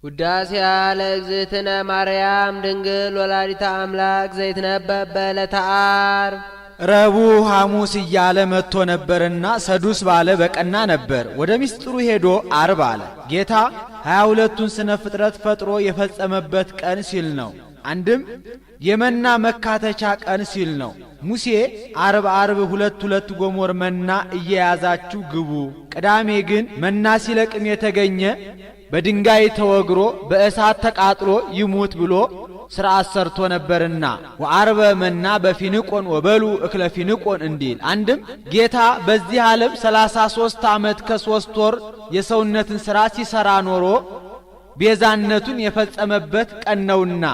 ውዳሴያ ለእግዝእትነ ማርያም ድንግል ወላዲተ አምላክ ዘይትነበብ በዕለተ ዓርብ። ረቡዕ ሐሙስ እያለ መጥቶ ነበርና ሰዱስ ባለ በቀና ነበር። ወደ ምስጢሩ ሄዶ ዓርብ አለ። ጌታ 22ቱን ስነ ፍጥረት ፈጥሮ የፈጸመበት ቀን ሲል ነው። አንድም የመና መካተቻ ቀን ሲል ነው። ሙሴ ዓርብ ሁለት ጎሞር መና እየያዛችሁ ግቡ፣ ቅዳሜ ግን መና ሲለቅም የተገኘ በድንጋይ ተወግሮ በእሳት ተቃጥሎ ይሙት ብሎ ሥርዓት ሰርቶ ነበርና ወዓርበ መና በፊንቆን ወበሉ እክለ ፊንቆን እንዲል። አንድም ጌታ በዚህ ዓለም 33 ዓመት ከ3 ወር የሰውነትን ሥራ ሲሰራ ኖሮ ቤዛነቱን የፈጸመበት ቀን ነውና፣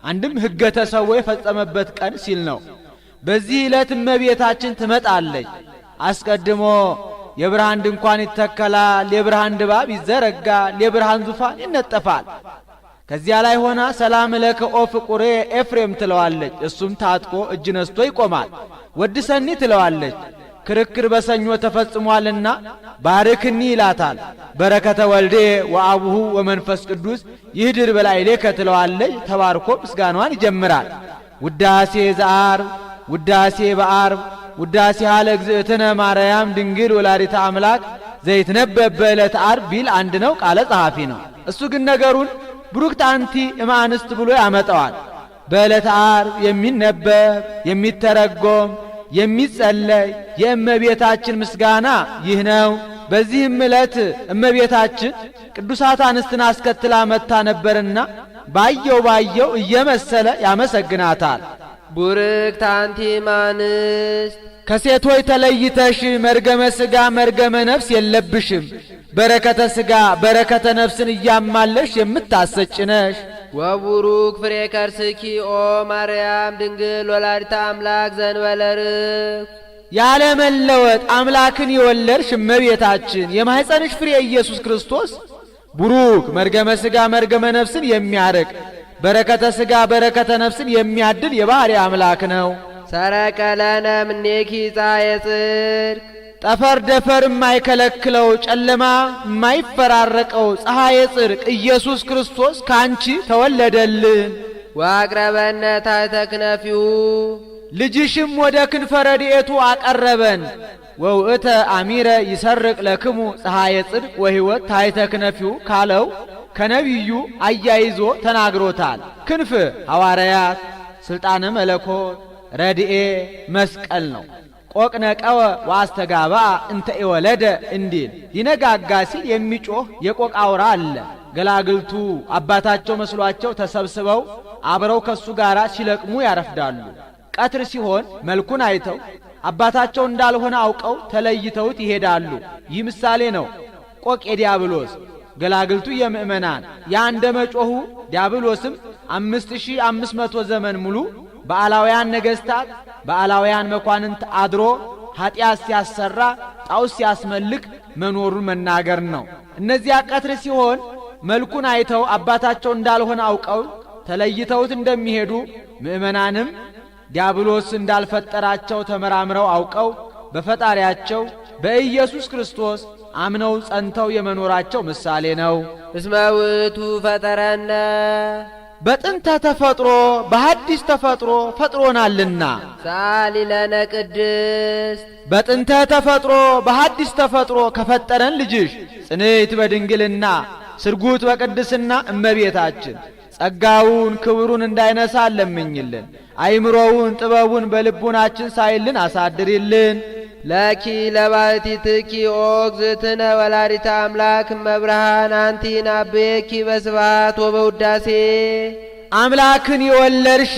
አንድም ሕገ ተሰዎ የፈጸመበት ቀን ሲል ነው። በዚህ ዕለት እመቤታችን ትመጣለች። አስቀድሞ የብርሃን ድንኳን ይተከላል፣ የብርሃን ድባብ ይዘረጋል፣ የብርሃን ዙፋን ይነጠፋል። ከዚያ ላይ ሆና ሰላም ለከ ኦ ፍቁሬ ኤፍሬም ትለዋለች። እሱም ታጥቆ እጅ ነስቶ ይቆማል። ወድሰኒ ትለዋለች። ክርክር በሰኞ ተፈጽሟልና ባርክኒ ይላታል። በረከተ ወልዴ ወአቡሁ ወመንፈስ ቅዱስ ይህድር በላዕሌከ ትለዋለች። ተባርኮ ምስጋናዋን ይጀምራል። ውዳሴ ዘዓርብ፣ ውዳሴ በዓርብ፣ ውዳሴ ለእግዝእትነ ማርያም ድንግል ወላዲተ አምላክ ዘይትነበብ በዕለተ ዓርብ ቢል አንድ ነው፣ ቃለ ጸሐፊ ነው። እሱ ግን ነገሩን ብሩክት አንቲ እምአንስት ብሎ ያመጣዋል። በዕለተ ዓርብ የሚነበብ የሚተረጎም የሚጸለይ የእመቤታችን ምስጋና ይህ ነው። በዚህም ዕለት እመቤታችን ቅዱሳት አንስትን አስከትላ መጥታ ነበርና ባየው እየመሰለ ያመሰግናታል። ቡርክት አንቲ እምአንስት፣ ከሴቶች ተለይተሽ መርገመ ሥጋ መርገመ ነፍስ የለብሽም። በረከተ ሥጋ በረከተ ነፍስን እያማለሽ የምታሰጭነሽ። ወቡሩክ ፍሬ ከርስኪ ኦ ማርያም ድንግል ወላዲተ አምላክ ዘእንበለ ርግብ፣ ያለ መለወጥ አምላክን የወለድሽ እመቤታችን የማኅፀንሽ ፍሬ ኢየሱስ ክርስቶስ ቡሩክ መርገመ ሥጋ መርገመ ነፍስን የሚያርቅ በረከተ ሥጋ በረከተ ነፍስን የሚያድል የባሕርይ አምላክ ነው። ሰረቀ ለነ እምኔኪ ፀሐየ ጽድቅ፣ ጠፈር ደፈር የማይከለክለው ጨለማ የማይፈራረቀው ፀሐየ ጽድቅ ኢየሱስ ክርስቶስ ካንቺ ተወለደልን። ወአቅረበነ ታሕተ ክነፊሁ፣ ልጅሽም ወደ ክንፈ ረድኤቱ አቀረበን። ወውእተ አሚረ ይሰርቅ ለክሙ ፀሐየ ጽድቅ ወሕይወት ታሕተ ክነፊሁ ካለው ከነቢዩ አያይዞ ተናግሮታል። ክንፍ ሐዋርያት፣ ሥልጣነ መለኮት፣ ረድኤ መስቀል ነው። ቆቅነቀወ ወአስተጋባ እንተ ኢወለደ እንዲል ይነጋጋ ሲል የሚጮህ የቆቅ አውራ አለ። ገላግልቱ አባታቸው መስሏቸው ተሰብስበው አብረው ከሱ ጋር ሲለቅሙ ያረፍዳሉ። ቀትር ሲሆን መልኩን አይተው አባታቸው እንዳልሆነ አውቀው ተለይተውት ይሄዳሉ። ይህ ምሳሌ ነው። ቆቅ የዲያብሎስ ገላግልቱ የምእመናን ያንደ መጮሁ ዲያብሎስም 5500 ዘመን ሙሉ በአላውያን ነገሥታት በአላውያን መኳንንት አድሮ ኀጢአት ሲያሰራ ጣዖት ሲያስመልክ መኖሩን መናገር ነው። እነዚያ ቀትር ሲሆን መልኩን አይተው አባታቸው እንዳልሆነ አውቀው ተለይተውት እንደሚሄዱ ምእመናንም ዲያብሎስ እንዳልፈጠራቸው ተመራምረው አውቀው በፈጣሪያቸው በኢየሱስ ክርስቶስ አምነው ጸንተው የመኖራቸው ምሳሌ ነው። እስመ ውእቱ ፈጠረነ፣ በጥንተ ተፈጥሮ በሐዲስ ተፈጥሮ ፈጥሮናልና። ሳሊ ለነ ቅድስት፣ በጥንተ ተፈጥሮ በሐዲስ ተፈጥሮ ከፈጠረን ልጅሽ ጽንዕት በድንግልና ስርጉት በቅድስና እመቤታችን ጸጋውን ክብሩን እንዳይነሳ ለምኝልን። አይምሮውን ጥበቡን በልቡናችን ሳይልን አሳድሪልን። ለኪ ለባሕቲትኪ ኦ እግዝእትነ ወላዲተ አምላክ እመብርሃን አንቲ ናቤኪ በስብሐት ወበውዳሴ። አምላክን የወለድሽ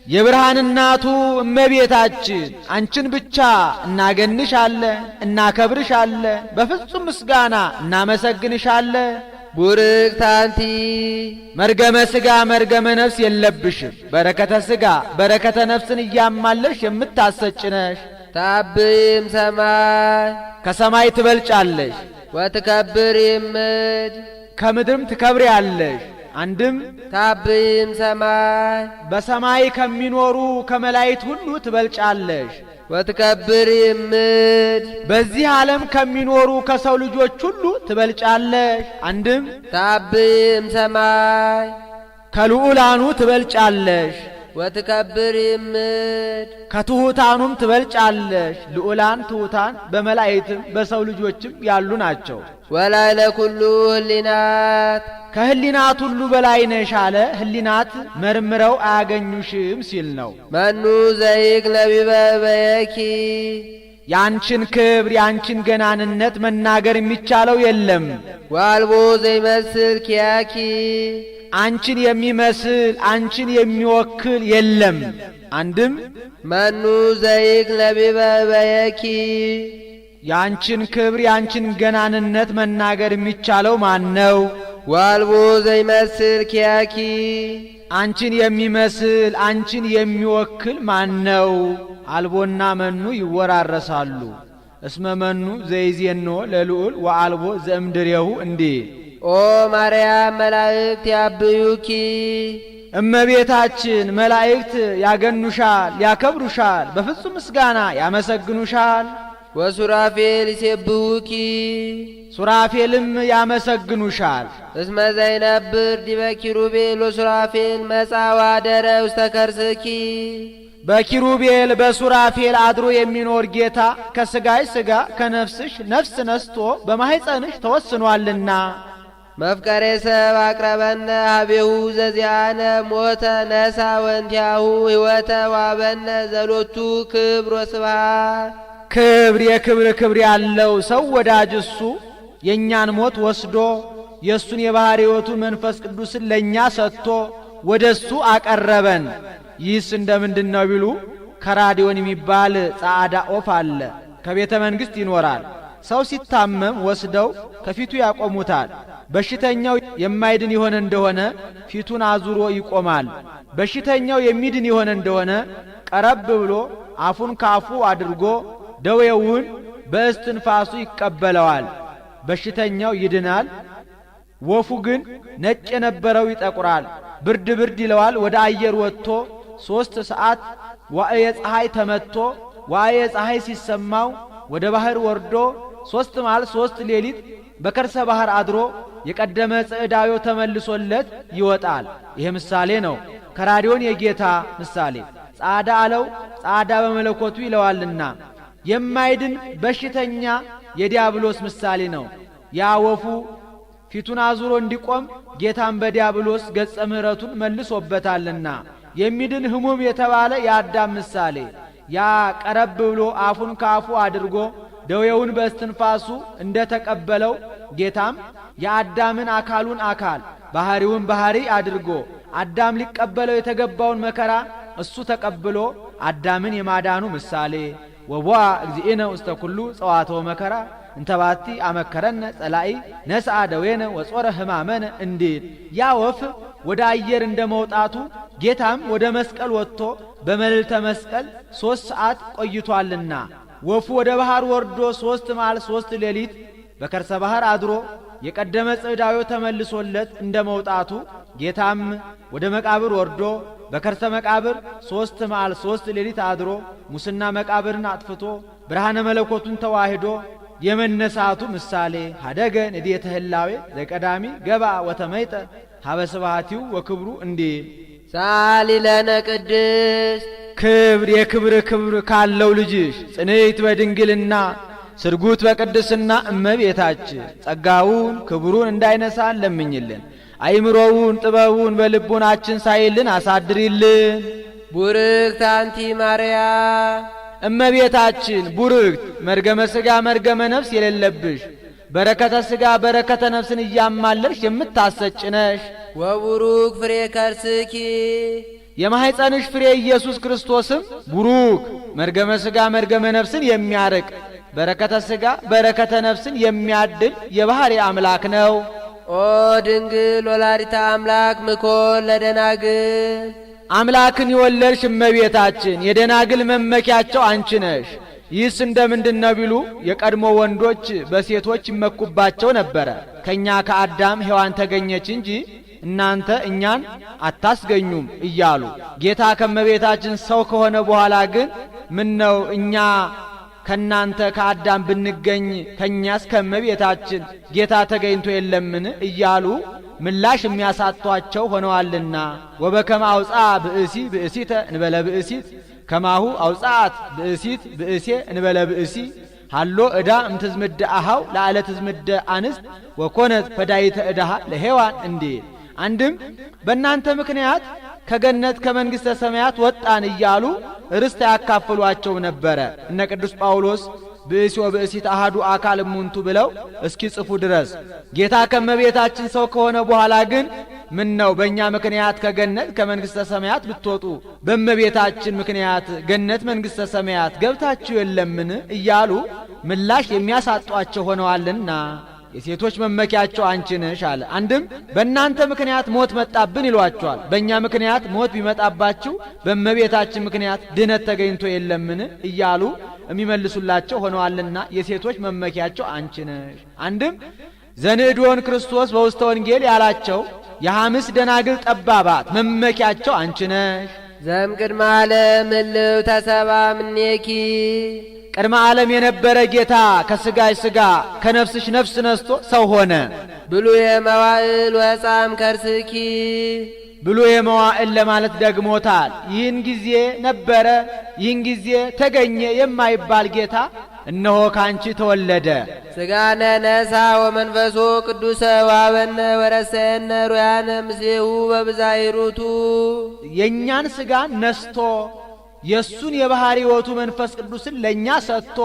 የብርሃን እናቱ እመቤታችን አንቺን ብቻ እናገንሻለን፣ እናከብርሻለን፣ በፍጹም ምስጋና እናመሰግንሻለን። ቡርክት አንቲ፣ መርገመ ሥጋ መርገመ ነፍስ የለብሽም። በረከተ ሥጋ በረከተ ነፍስን እያማለሽ የምታሰጭነሽ። ታብይም ሰማይ፣ ከሰማይ ትበልጫለሽ። ወትከብሪም ምድር፣ ከምድርም ትከብሪያለሽ። አንድም ታብይም ሰማይ በሰማይ ከሚኖሩ ከመላእክት ሁሉ ትበልጫለሽ። ወትከብሪም ምድር በዚህ ዓለም ከሚኖሩ ከሰው ልጆች ሁሉ ትበልጫለሽ። አንድም ታብይም ሰማይ ከልዑላኑ ትበልጫለሽ። ወትከብሪም ምድር ከትሑታኑም ትበልጫለሽ። ልዑላን ትሑታን በመላእክትም በሰው ልጆችም ያሉ ናቸው። ወላዕለ ኩሉ ህሊናት ከህሊናት ሁሉ በላይ ነሽ አለ። ህሊናት መርምረው አያገኙሽም ሲል ነው። መኑ ዘይክል ነቢበ በየኪ ያንቺን ክብር ያንቺን ገናንነት መናገር የሚቻለው የለም። ዋልቦ ዘይመስል ኪያኪ አንቺን የሚመስል አንቺን የሚወክል የለም። አንድም መኑ ዘይክል ነቢበ በየኪ ያንቺን ክብር ያንቺን ገናንነት መናገር የሚቻለው ማን ነው? ዋልቦ ዘይመስል ኪያኪ አንቺን የሚመስል አንቺን የሚወክል ማን ነው? አልቦና መኑ ይወራረሳሉ። እስመ መኑ ዘይዜኖ ለልዑል ወአልቦ ዘእምድሬሁ እንዲል ኦ ማርያም መላእክት ያብዩኪ እመቤታችን መላእክት ያገኑሻል፣ ያከብሩሻል፣ በፍጹም ምስጋና ያመሰግኑሻል። ወሱራፌል ይሴብሑኪ ሱራፌልም ያመሰግኑሻል። እስመ ዘይነብር ዲበ ኪሩቤል ወሱራፌል መጻ ወአደረ ውስተ ከርስኪ በኪሩቤል በሱራፌል አድሮ የሚኖር ጌታ ከሥጋሽ ሥጋ ከነፍስሽ ነፍስ ነስቶ በማኅፀንሽ ተወስኗልና መፍቀሬ ሰብ አቅረበነ ሀቤሁ ዘዚአነ ሞተ ነሳ ወንቲያሁ ሕይወተ ዋበነ ዘሎቱ ክብር ወስብሐት ክብር የክብር ክብር ያለው ሰው ወዳጅ እሱ የእኛን ሞት ወስዶ የእሱን የባሕርይ ሕይወቱ መንፈስ ቅዱስን ለእኛ ሰጥቶ ወደ እሱ አቀረበን። ይህስ እንደምንድን ነው ቢሉ ከራዲዮን የሚባል ጻዕዳ ኦፍ አለ። ከቤተ መንግሥት ይኖራል። ሰው ሲታመም ወስደው ከፊቱ ያቆሙታል። በሽተኛው የማይድን የሆነ እንደሆነ ፊቱን አዙሮ ይቆማል። በሽተኛው የሚድን የሆነ እንደሆነ ቀረብ ብሎ አፉን ካፉ አድርጎ ደዌውን በእስትንፋሱ ይቀበለዋል። በሽተኛው ይድናል። ወፉ ግን ነጭ የነበረው ይጠቁራል፣ ብርድ ብርድ ይለዋል። ወደ አየር ወጥቶ 3 ሰዓት ዋዕየ ፀሐይ ተመትቶ ዋዕየ ፀሐይ ሲሰማው ወደ ባህር ወርዶ 3 መዓልት 3 ሌሊት በከርሰ ባህር አድሮ የቀደመ ጽዕዳዮ ተመልሶለት ይወጣል። ይሄ ምሳሌ ነው። ከራዲዮን የጌታ ምሳሌ ጻዕዳ አለው። ጻዕዳ በመለኮቱ ይለዋልና የማይድን በሽተኛ የዲያብሎስ ምሳሌ ነው። ያ ወፉ ፊቱን አዙሮ እንዲቆም ጌታን በዲያብሎስ ገጸ ምሕረቱን መልሶበታልና የሚድን ህሙም የተባለ የአዳም ምሳሌ ያ ቀረብ ብሎ አፉን ካፉ አድርጎ ደዌውን በእስትንፋሱ እንደ ተቀበለው ጌታም የአዳምን አካሉን አካል ባህሪውን ባህሪ አድርጎ አዳም ሊቀበለው የተገባውን መከራ እሱ ተቀብሎ አዳምን የማዳኑ ምሳሌ ወዋ እግዚእነ ውስተ ኩሉ ጸዋተው መከራ እንተባቲ አመከረነ ጸላኢ ነስአ ደዌነ ወጾረ ህማመነ እንዲል ያ ወፍ ወደ አየር እንደ መውጣቱ ጌታም ወደ መስቀል ወጥቶ በመልዕልተ መስቀል 3 ሰዓት ቆይቷልና ወፉ ወደ ባህር ወርዶ 3 መዓልት 3 ሌሊት በከርሰ ባህር አድሮ የቀደመ ጽዕዳዮ ተመልሶለት እንደ መውጣቱ ጌታም ወደ መቃብር ወርዶ በከርሰ መቃብር 3 መዓልት 3 ሌሊት አድሮ ሙስና መቃብርን አጥፍቶ ብርሃነ መለኮቱን ተዋህዶ የመነሳቱ ምሳሌ ሀደገ ንዴተ ህላዌ ዘቀዳሚ ገባ ወተመይጠ ሀበ ስብሐቲው ወክብሩ እንዲል ሳሊ ለነ ቅድስት ክብር የክብር ክብር ካለው ልጅሽ ጽንዕት በድንግልና ስርጉት በቅድስና እመቤታችን ጸጋውን ክብሩን እንዳይነሳን ለምኝልን። አይምሮውን ጥበቡን በልቡናችን ሳይልን አሳድሪልን። ቡርክት አንቲ ማርያም እመቤታችን ቡርክት መርገመ ሥጋ መርገመ ነፍስ የሌለብሽ በረከተ ሥጋ በረከተ ነፍስን እያማለልሽ የምታሰጭነሽ ወቡሩክ ፍሬ ከርስኪ የማኅፀንሽ ፍሬ ኢየሱስ ክርስቶስም ቡሩክ መርገመ ሥጋ መርገመ ነፍስን የሚያርቅ በረከተ ሥጋ በረከተ ነፍስን የሚያድል የባሕርይ አምላክ ነው። ኦ ድንግል ወላዲተ አምላክ ምኮን ለደናግል አምላክን የወለድሽ እመቤታችን የደናግል መመኪያቸው አንቺ ነሽ። ይህስ እንደምንድን ነው ቢሉ የቀድሞ ወንዶች በሴቶች ይመኩባቸው ነበረ። ከኛ ከአዳም ሔዋን ተገኘች እንጂ እናንተ እኛን አታስገኙም እያሉ ጌታ ከመቤታችን ሰው ከሆነ በኋላ ግን ምን ነው እኛ ከናንተ ከአዳም ብንገኝ ከኛስ ከመቤታችን ጌታ ተገኝቶ የለምን እያሉ ምላሽ የሚያሳጧቸው ሆነዋልና ወበከመ አውጻ ብእሲ ብእሲተ እንበለ ብእሲት ከማሁ አውጻት ብእሲት ብእሴ እንበለ ብእሲ ሃሎ ዕዳ እምትዝምደ አሃው ለአለ ትዝምደ አንስት ወኮነት ፈዳይተ ዕዳሃ ለሔዋን እንዲል አንድም በእናንተ ምክንያት ከገነት ከመንግሥተ ሰማያት ወጣን እያሉ ርስት ያካፍሏቸው ነበረ። እነ ቅዱስ ጳውሎስ ብእሲ ወብእሲት አሃዱ አካል እሙንቱ ብለው እስኪ ጽፉ ድረስ ጌታ ከመቤታችን ሰው ከሆነ በኋላ ግን ምን ነው በእኛ ምክንያት ከገነት ከመንግሥተ ሰማያት ብትወጡ በመቤታችን ምክንያት ገነት መንግሥተ ሰማያት ገብታችሁ የለምን እያሉ ምላሽ የሚያሳጧቸው ሆነዋልና የሴቶች መመኪያቸው አንቺ ነሽ አለ። አንድም በእናንተ ምክንያት ሞት መጣብን ይሏቸዋል። በእኛ ምክንያት ሞት ቢመጣባችሁ በመቤታችን ምክንያት ድነት ተገኝቶ የለምን እያሉ የሚመልሱላቸው ሆነዋልና የሴቶች መመኪያቸው አንቺ ነሽ። አንድም ዘንዕድዎን ክርስቶስ በውስተ ወንጌል ያላቸው የሐምስ ደናግል ጠባባት መመኪያቸው አንቺ ነሽ። ዘም ቅድመ ዓለም እልው ተሰባ ምኔኪ ቅድመ ዓለም የነበረ ጌታ ከሥጋሽ ሥጋ ከነፍስሽ ነፍስ ነስቶ ሰው ሆነ። ብሉየ መዋዕል ወሕፃም ከርስኪ ብሉየ መዋዕል ለማለት ደግሞታል። ይህን ጊዜ ነበረ ይህን ጊዜ ተገኘ የማይባል ጌታ እነሆ ካንቺ ተወለደ። ሥጋነ ነሣ ወመንፈሶ ቅዱሰ ወሀበነ ወረሰየነ ሩያነ ምስሌሁ በብዛይሩቱ የእኛን ሥጋ ነስቶ የእሱን የባሕሪ ሕይወቱ መንፈስ ቅዱስን ለእኛ ሰጥቶ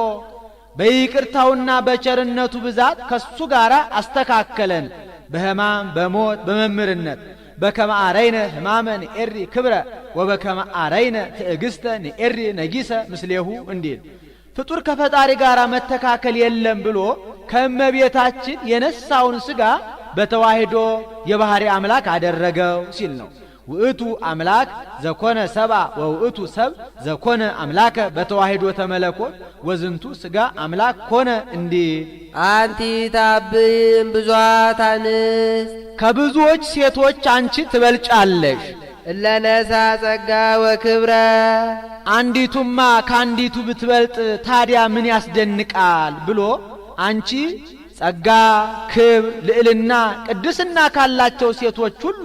በይቅርታውና በቸርነቱ ብዛት ከሱ ጋር አስተካከለን። በሕማም በሞት በመምህርነት በከመ አረይነ ሕማመ ንኤሪ ክብረ ወበከመ አረይነ ትዕግሥተ ንኤሪ ነጊሰ ምስሌሁ እንዲል ፍጡር ከፈጣሪ ጋር መተካከል የለም ብሎ ከእመቤታችን የነሳውን ሥጋ በተዋሂዶ የባሕሪ አምላክ አደረገው ሲል ነው። ውእቱ አምላክ ዘኮነ ሰብአ ወውእቱ ሰብ ዘኮነ አምላከ በተዋሂዶ ተመለኮት ወዝንቱ ሥጋ አምላክ ኮነ እንዲል አንቲ ታብይም ብዙኃት አንስት ከብዙዎች ሴቶች አንቺ ትበልጫለሽ። እለነሣ ጸጋ ወክብረ አንዲቱማ ከአንዲቱ ብትበልጥ ታዲያ ምን ያስደንቃል ብሎ አንቺ ጸጋ፣ ክብር፣ ልዕልና፣ ቅድስና ካላቸው ሴቶች ሁሉ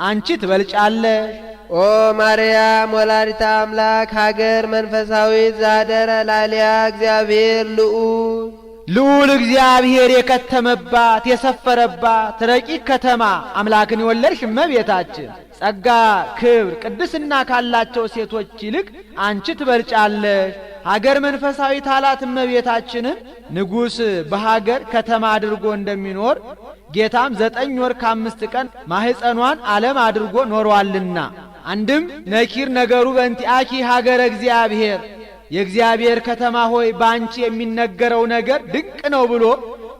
አንቺ ትበልጫለሽ። ኦ ማርያም ወላዲተ አምላክ ሀገር መንፈሳዊት ዛደረ ላሊያ እግዚአብሔር ልዑል እግዚአብሔር የከተመባት የሰፈረባት ረቂቅ ከተማ አምላክን የወለድሽ እመቤታችን ጸጋ፣ ክብር፣ ቅድስና ካላቸው ሴቶች ይልቅ አንቺ ትበልጫለሽ። ሀገር መንፈሳዊት አላት እመቤታችንን ንጉሥ በሀገር ከተማ አድርጎ እንደሚኖር ጌታም 9 ወር ከ5 ቀን ማህፀኗን ዓለም አድርጎ ኖሯልና አንድም ነኪር ነገሩ በእንቲአኪ ሀገረ እግዚአብሔር የእግዚአብሔር ከተማ ሆይ ባንቺ የሚነገረው ነገር ድንቅ ነው ብሎ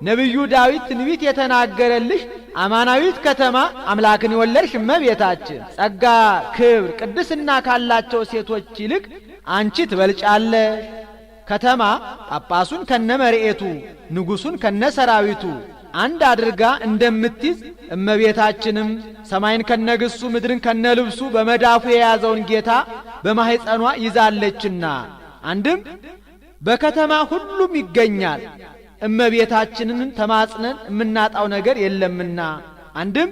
ነቢዩ ዳዊት ትንቢት የተናገረልሽ አማናዊት ከተማ አምላክን የወለድሽ እመቤታችን ጸጋ፣ ክብር፣ ቅድስና ካላቸው ሴቶች ይልቅ አንቺ ትበልጫለሽ። ከተማ ጳጳሱን ከነመርኤቱ ንጉሡን ከነሰራዊቱ አንድ አድርጋ እንደምትይዝ እመቤታችንም ሰማይን ከነግሱ ምድርን ከነልብሱ በመዳፉ የያዘውን ጌታ በማህፀኗ ይዛለችና አንድም በከተማ ሁሉም ይገኛል። እመቤታችንን ተማጽነን የምናጣው ነገር የለምና አንድም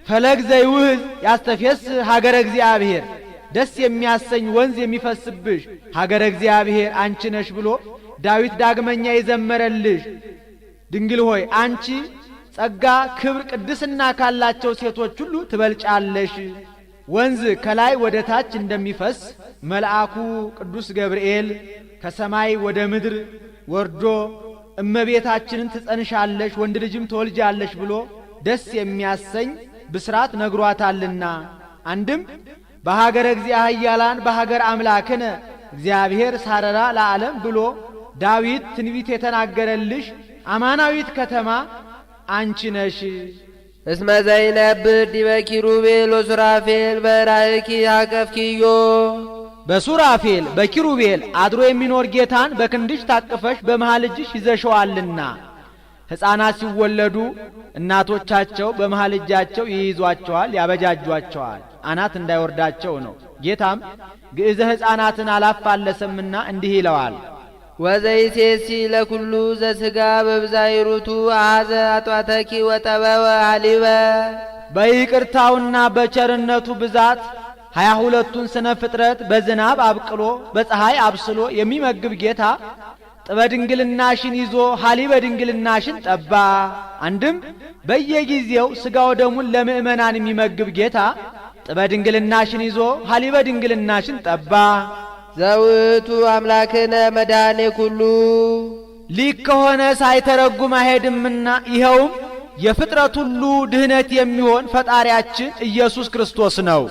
ፈለግ ዘይውህዝ ያስተፌስ ሀገረ እግዚአብሔር ደስ የሚያሰኝ ወንዝ የሚፈስብሽ ሀገረ እግዚአብሔር አንቺ ነሽ ብሎ ዳዊት ዳግመኛ የዘመረልሽ ድንግል ሆይ አንቺ ጸጋ፣ ክብር፣ ቅድስና ካላቸው ሴቶች ሁሉ ትበልጫለሽ። ወንዝ ከላይ ወደ ታች እንደሚፈስ መልአኩ ቅዱስ ገብርኤል ከሰማይ ወደ ምድር ወርዶ እመቤታችንን ትጸንሻለሽ ወንድ ልጅም ትወልጃለሽ ብሎ ደስ የሚያሰኝ ብስራት ነግሯታልና አንድም በሀገረ እግዚአብሔር በሀገር አምላክነ እግዚአብሔር ሳረራ ለዓለም ብሎ ዳዊት ትንቢት የተናገረልሽ አማናዊት ከተማ አንቺ ነሽ። እስመ ዘይነብር ዲበ ኪሩቤል ወሱራፌል በራእኪ አቀፍኪዮ በሱራፌል በኪሩቤል አድሮ የሚኖር ጌታን በክንድሽ ታቅፈሽ በመሃል እጅሽ ይዘሸዋልና ሕፃናት ሲወለዱ እናቶቻቸው በመሃል እጃቸው ይይዟቸዋል፣ ያበጃጇቸዋል አናት እንዳይወርዳቸው ነው። ጌታም ግዕዘ ሕፃናትን አላፋለሰምና እንዲህ ይለዋል። ወዘይሴሲ ለኩሉ ዘሥጋ በብዛይሩቱ አሐዘ አጥዋተኪ ወጠበወ ሀሊበ። በይቅርታውና በቸርነቱ ብዛት 22ቱን ስነ ፍጥረት በዝናብ አብቅሎ በፀሐይ አብስሎ የሚመግብ ጌታ ጥበድንግልናሽን ይዞ ሀሊበ ድንግልናሽን ጠባ። አንድም በየጊዜው ሥጋው ደሙን ለምእመናን የሚመግብ ጌታ ጥበድንግልናሽን ይዞ ሀሊበ ድንግልናሽን ጠባ። ዘውቱ አምላክነ መድኃኔ ኩሉ ሊክ ከሆነ ሳይተረጉም አይሄድምና ይኸውም የፍጥረት ሁሉ ድህነት የሚሆን ፈጣሪያችን ኢየሱስ ክርስቶስ ነው።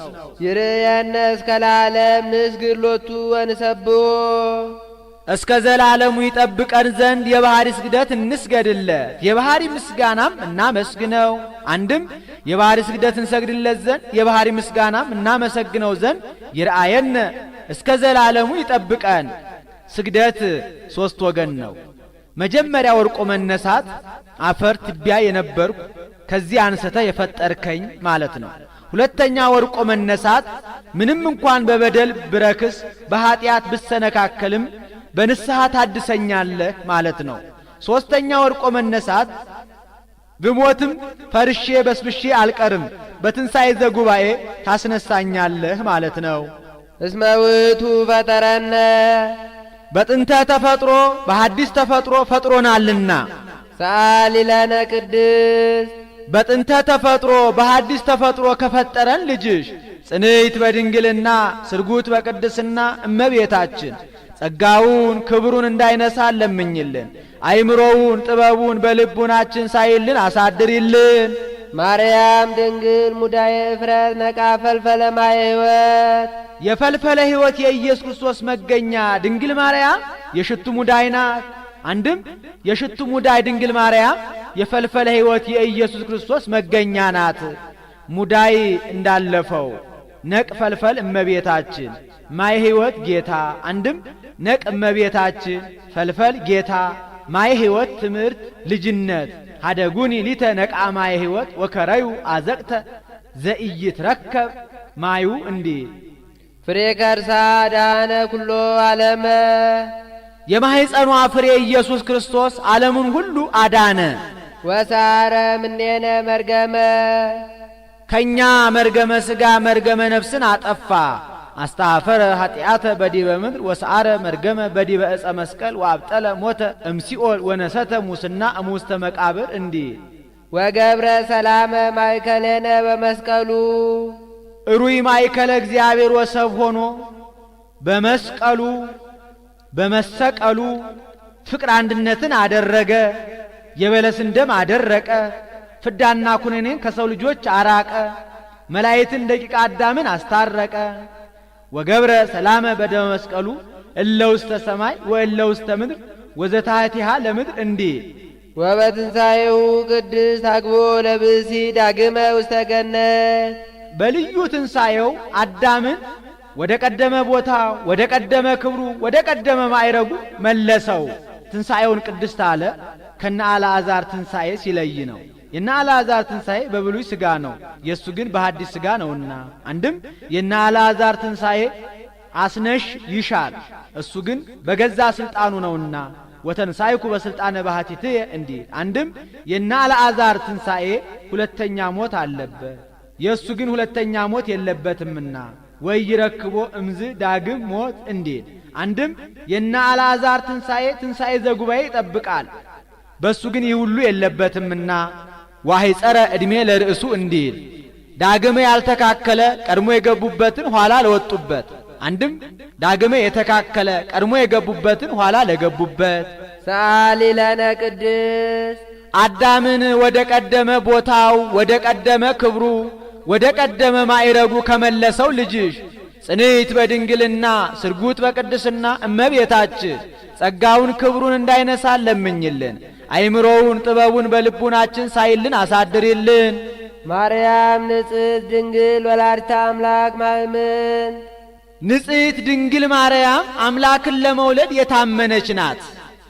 ይርየነ እስከ ለዓለም ንስግድ ሎቱ ወንሰብሖ። እስከ ዘላለሙ ይጠብቀን ዘንድ የባህሪ ስግደት እንስገድለት፣ የባህሪ ምስጋናም እናመስግነው። አንድም የባህሪ ስግደት እንሰግድለት ዘንድ የባህሪ ምስጋናም እናመሰግነው ዘንድ ይርአየነ እስከ ዘላለሙ ይጠብቀን። ስግደት 3 ወገን ነው። መጀመሪያ ወርቆ መነሳት አፈር ትቢያ የነበርኩ ከዚህ አንስተ የፈጠርከኝ ማለት ነው። ሁለተኛ ወርቆ መነሳት ምንም እንኳን በበደል ብረክስ በኀጢአት ብሰነካከልም በንስሐ ታድሰኛለህ ማለት ነው። ሶስተኛ ወርቆ መነሳት ብሞትም ፈርሼ በስብሼ አልቀርም በትንሣኤ ዘጉባኤ ታስነሳኛለህ ማለት ነው። እስመ ውእቱ ፈጠረነ በጥንተ ተፈጥሮ በሐዲስ ተፈጥሮ ፈጥሮናልና። ሰአሊ ለነ ቅድስት በጥንተ ተፈጥሮ በሐዲስ ተፈጥሮ ከፈጠረን ልጅሽ ጽንዕት በድንግልና ስርጉት በቅድስና እመቤታችን ጸጋውን ክብሩን እንዳይነሳ ለምኝልን። አይምሮውን ጥበቡን በልቡናችን ሳይልን አሳድሪልን። ማርያም ድንግል ሙዳየ እፍረት ነቃ ፈልፈለ ማየ ሕይወት የፈልፈለ ሕይወት የኢየሱስ ክርስቶስ መገኛ ድንግል ማርያም የሽቱ ሙዳይ ናት። አንድም የሽቱ ሙዳይ ድንግል ማርያም የፈልፈለ ሕይወት የኢየሱስ ክርስቶስ መገኛ ናት። ሙዳይ እንዳለፈው ነቅ ፈልፈል እመቤታችን ማየ ሕይወት ጌታ። አንድም ነቅ እመቤታችን ፈልፈል ጌታ ማየ ሕይወት ትምህርት ልጅነት ሀደጉኒ ሊተ ነቃ ማየ ሕይወት ወከረዩ አዘቅተ ዘኢይትረከብ ማዩ እንዲህ ፍሬ ከርሳ ዳነ ኩሎ ዓለመ የማኅፀኗ ፍሬ ኢየሱስ ክርስቶስ ዓለሙን ሁሉ አዳነ። ወሳረ ምኔነ መርገመ ከኛ መርገመ ሥጋ መርገመ ነፍስን አጠፋ። አስተኀፈረ ኀጢአተ በዲበ ምድር ወሰአረ መርገመ በዲበ ዕፀ መስቀል ወአብጠለ ሞተ እምሲኦል ወነሰተ ሙስና እሙስተ መቃብር እንዲህ ወገብረ ሰላመ ማእከሌነ በመስቀሉ እሩይ ማእከለ እግዚአብሔር ወሰብ ሆኖ በመስቀሉ በመሰቀሉ ፍቅር አንድነትን አደረገ። የበለስን ደም አደረቀ። ፍዳና ኩነኔን ከሰው ልጆች አራቀ። መላእክትን ደቂቀ አዳምን አስታረቀ። ወገብረ ሰላመ በደመ መስቀሉ እለ ውስተ ሰማይ ወእለ ውስተ ምድር ወዘታሕቲሃ ለምድር እንዲህ ወበትንሣኤሁ ቅድስት አግቦ ለብእሲ ዳግመ ውስተ ገነት በልዩ ትንሣኤው አዳምን ወደ ቀደመ ቦታ ወደ ቀደመ ክብሩ ወደ ቀደመ ማዕረጉ መለሰው። ትንሣኤውን ቅድስት አለ ከነ አልዓዛር ትንሣኤ ሲለይ ነው። የነ አልዓዛር ትንሣኤ በብሉይ ሥጋ ነው፣ የእሱ ግን በሐዲስ ሥጋ ነውና። አንድም የነ አልዓዛር ትንሣኤ አስነሽ ይሻል፣ እሱ ግን በገዛ ሥልጣኑ ነውና ወተንሣይኩ በሥልጣነ ባሕቲትየ እንዲህ። አንድም የነ አልዓዛር ትንሣኤ ሁለተኛ ሞት አለበት፣ የእሱ ግን ሁለተኛ ሞት የለበትምና ወይረክቦ እምዝ ዳግም ሞት እንዲል። አንድም የነ አልዓዛር ትንሣኤ ትንሣኤ ዘጉባኤ ይጠብቃል፣ በእሱ ግን ይህ ሁሉ የለበትምና ዋሂጸረ ዕድሜ ለርእሱ እንዲል። ዳግመ ያልተካከለ ቀድሞ የገቡበትን ኋላ ለወጡበት። አንድም ዳግመ የተካከለ ቀድሞ የገቡበትን ኋላ ለገቡበት። ሰአሊ ለነ ቅድስት አዳምን ወደ ቀደመ ቦታው ወደ ቀደመ ክብሩ ወደ ቀደመ ማዕረጉ ከመለሰው ልጅሽ ጽንዕት በድንግልና ስርጉት በቅድስና እመቤታችን ጸጋውን ክብሩን እንዳይነሳ ለምኝልን። አይምሮውን ጥበቡን በልቡናችን ሳይልን አሳድሪልን። ማርያም ንጽሕት ድንግል ወላዲተ አምላክ ማእምንት ንጽሕት ድንግል ማርያም አምላክን ለመውለድ የታመነች ናት።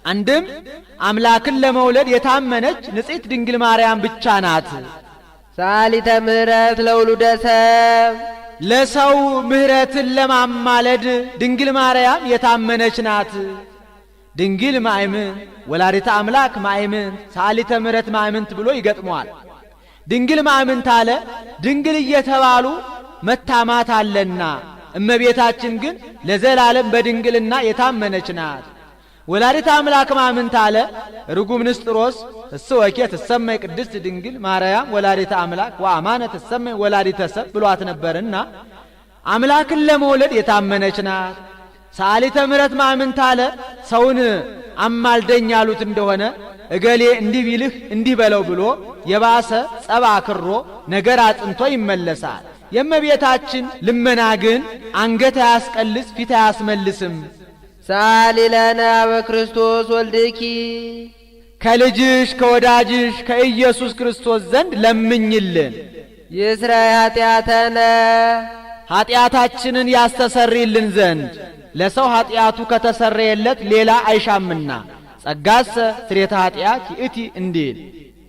አንድም አምላክን ለመውለድ የታመነች ንጽሕት ድንግል ማርያም ብቻ ናት። ሰአሊተ ምሕረት ለውሉደ ሰብ ለሰው ምሕረትን ለማማለድ ድንግል ማርያም የታመነች ናት። ድንግል ማእምን ወላዲተ አምላክ ማእምን ሰአሊተ ምሕረት ማእምንት ብሎ ይገጥመዋል። ድንግል ማእምንት አለ ድንግል እየተባሉ መታማት አለና፣ እመቤታችን ግን ለዘላለም በድንግልና የታመነች ናት። ወላዲተ አምላክ ማእምንት አለ ርጉም ንስጥሮስ እስወኬ ትሰመይ ቅድስት ድንግል ማርያም ወላዲተ አምላክ ወአማነ ትሰመይ ወላዲተ ሰብ ብሏት ነበርና አምላክን ለመውለድ የታመነች ናት። ሰአሊተ ምሕረት ማእምንት አለ ሰውን አማልደኝ ያሉት እንደሆነ እገሌ እንዲህ ቢልህ እንዲህ በለው ብሎ የባሰ ጸባ አክሮ ነገር አጽንቶ ይመለሳል። የእመቤታችን ልመና ግን አንገት አያስቀልስ ፊት አያስመልስም። ሰአሊ ለነ በክርስቶስ ወልድኪ ከልጅሽ ከወዳጅሽ ከኢየሱስ ክርስቶስ ዘንድ ለምኝልን። ይስረይ ኃጢአተነ ኃጢአታችንን ያስተሰርይልን ዘንድ ለሰው ኃጢአቱ ከተሰረየለት ሌላ አይሻምና ጸጋሰ ስሬተ ኃጢአት ይእቲ እንዲል።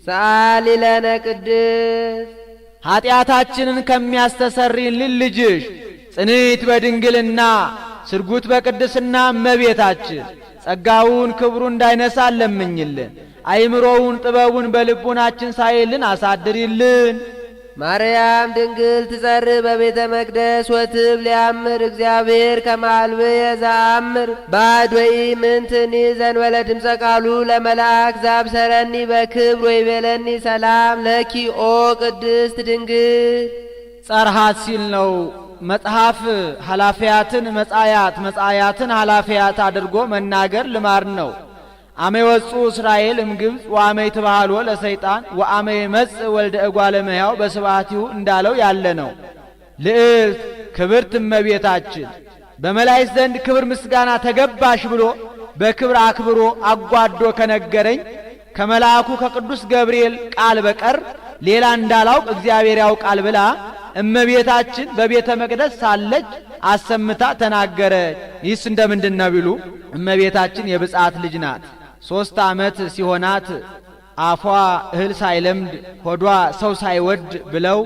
ሰአሊ ለነ ቅድስት ኃጢአታችንን ከሚያስተሰርይልን ልጅሽ ጽንዕት በድንግልና ስርጉት በቅድስና እመቤታችን ጸጋውን ክብሩ እንዳይነሳ ለምኝልን። አይምሮውን ጥበቡን በልቡናችን ሳይልን አሳድሪልን። ማርያም ድንግል ትጸርህ በቤተ መቅደስ ወትብ ሊያምር እግዚአብሔር ከማልብየ ዘአምር ባዕድ ወኢምንትኒ ዘእንበለ ድምፀ ቃሉ ለመልአክ ዘአብሰረኒ በክብር ወይቤለኒ ሰላም ለኪ ኦ ቅድስት ድንግል። ጸርሃት ሲል ነው። መጽሐፍ ኃላፊያትን መጻያት መጻያትን ኃላፊያት አድርጎ መናገር ልማድ ነው። አመ ወፁ እስራኤል እምግብፅ ወአመ ይትባሃልዎ ለሰይጣን ወአመ ይመጽእ ወልደ እጓለ እመሕያው በስብሐቲሁ እንዳለው ያለ ነው። ልዕልት ክብርት እመቤታችን በመላእክት ዘንድ ክብር ምስጋና ተገባሽ ብሎ በክብር አክብሮ አጓዶ ከነገረኝ ከመልአኩ ከቅዱስ ገብርኤል ቃል በቀር ሌላ እንዳላውቅ እግዚአብሔር ያውቃል ብላ እመቤታችን በቤተ መቅደስ ሳለች አሰምታ ተናገረች። ይህስ እንደምንድን ነው ቢሉ እመቤታችን የብፅዓት ልጅ ናት። 3 ዓመት ሲሆናት አፏ እህል ሳይለምድ ሆዷ ሰው ሳይወድ ብለው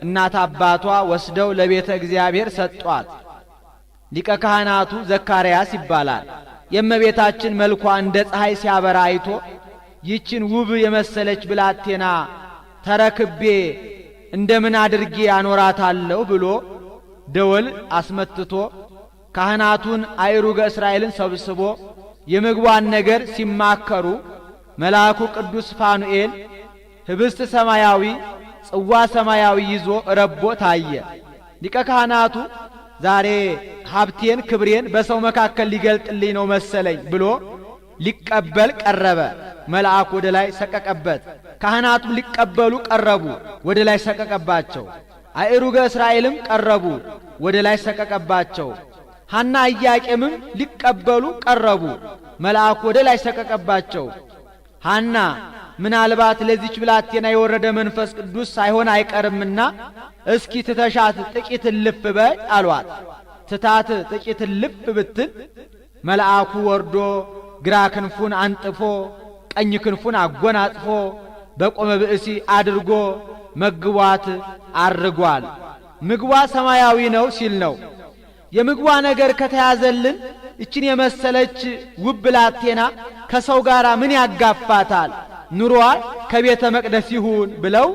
እናት አባቷ ወስደው ለቤተ እግዚአብሔር ሰጧት። ሊቀ ካህናቱ ዘካርያስ ይባላል። የእመቤታችን መልኳ እንደ ፀሐይ ሲያበራ አይቶ ይችን ውብ የመሰለች ብላቴና ተረክቤ እንደምን አድርጌ አኖራታለሁ ብሎ ደወል አስመትቶ ካህናቱን አይሩገ እስራኤልን ሰብስቦ የምግቧን ነገር ሲማከሩ መልአኩ ቅዱስ ፋኑኤል ህብስት ሰማያዊ ጽዋ ሰማያዊ ይዞ ረቦ ታየ። ሊቀ ካህናቱ ዛሬ ሀብቴን ክብሬን በሰው መካከል ሊገልጥልኝ ነው መሰለኝ ብሎ ሊቀበል ቀረበ። መልአኩ ወደ ላይ ሰቀቀበት። ካህናቱም ሊቀበሉ ቀረቡ፣ ወደ ላይ ሰቀቀባቸው። አይሩገ እስራኤልም ቀረቡ፣ ወደ ላይ ሰቀቀባቸው። ሐና ኢያቄምም ሊቀበሉ ቀረቡ፣ መልአኩ ወደ ላይ ሰቀቀባቸው። ሐና ምናልባት ለዚች ብላቴና የወረደ መንፈስ ቅዱስ ሳይሆን አይቀርምና እስኪ ትተሻት ጥቂት ልፍ በይ አሏት። ትታት ጥቂት ልፍ ብትል መልአኩ ወርዶ ግራ ክንፉን አንጥፎ ቀኝ ክንፉን አጎናጽፎ በቆመ ብእሲ አድርጎ መግቧት አርጓል። ምግቧ ሰማያዊ ነው ሲል ነው። የምግቧ ነገር ከተያዘልን እችን የመሰለች ውብ ብላቴና ከሰው ጋር ምን ያጋፋታል? ኑሮዋ ከቤተ መቅደስ ይሁን ብለው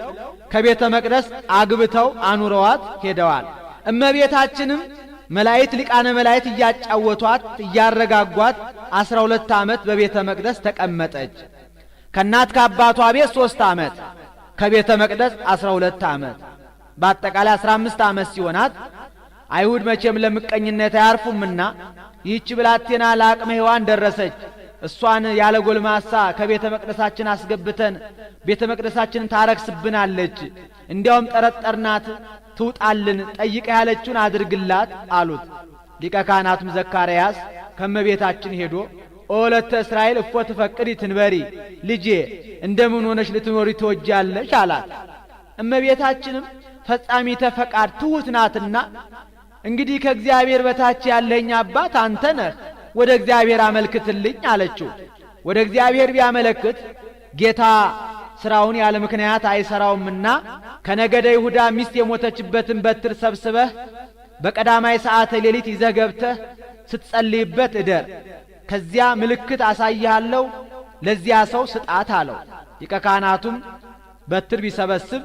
ከቤተ መቅደስ አግብተው አኑረዋት ሄደዋል። እመቤታችንም መላእክት ሊቃነ መላእክት እያጫወቷት እያረጋጓት 12 ዓመት በቤተ መቅደስ ተቀመጠች። ከእናት ከአባቷ ቤት 3 ዓመት ከቤተ መቅደስ 12 ዓመት በአጠቃላይ 15 ዓመት ሲሆናት አይሁድ መቼም ለምቀኝነት አያርፉምና ይህች ብላቴና ለአቅመ ሔዋን ደረሰች። እሷን ያለ ጎልማሳ ከቤተ መቅደሳችን አስገብተን ቤተ መቅደሳችንን ታረክስብናለች፣ እንዲያውም ጠረጠርናት፣ ትውጣልን፣ ጠይቀ ያለችውን አድርግላት አሉት። ሊቀ ካህናቱም ዘካርያስ ከመቤታችን ሄዶ ኦለተ እስራኤል እፎ ትፈቅዲ ትንበሪ፣ ልጄ እንደምን ሆነሽ ልትኖሪ ትወጃለሽ አላት። እመቤታችንም ፈጻሚተ ፈቃድ ትሑት ናትና እንግዲህ ከእግዚአብሔር በታች ያለኝ አባት አንተ ነህ፣ ወደ እግዚአብሔር አመልክትልኝ አለችው። ወደ እግዚአብሔር ቢያመለክት ጌታ ስራውን ያለ ምክንያት አይሰራውምና ከነገደ ይሁዳ ሚስት የሞተችበትን በትር ሰብስበህ በቀዳማይ ሰዓተ ሌሊት ይዘህ ገብተህ ስትጸልይበት እደር፣ ከዚያ ምልክት አሳይሃለሁ፣ ለዚያ ሰው ስጣት አለው። ሊቀ ካህናቱም በትር ቢሰበስብ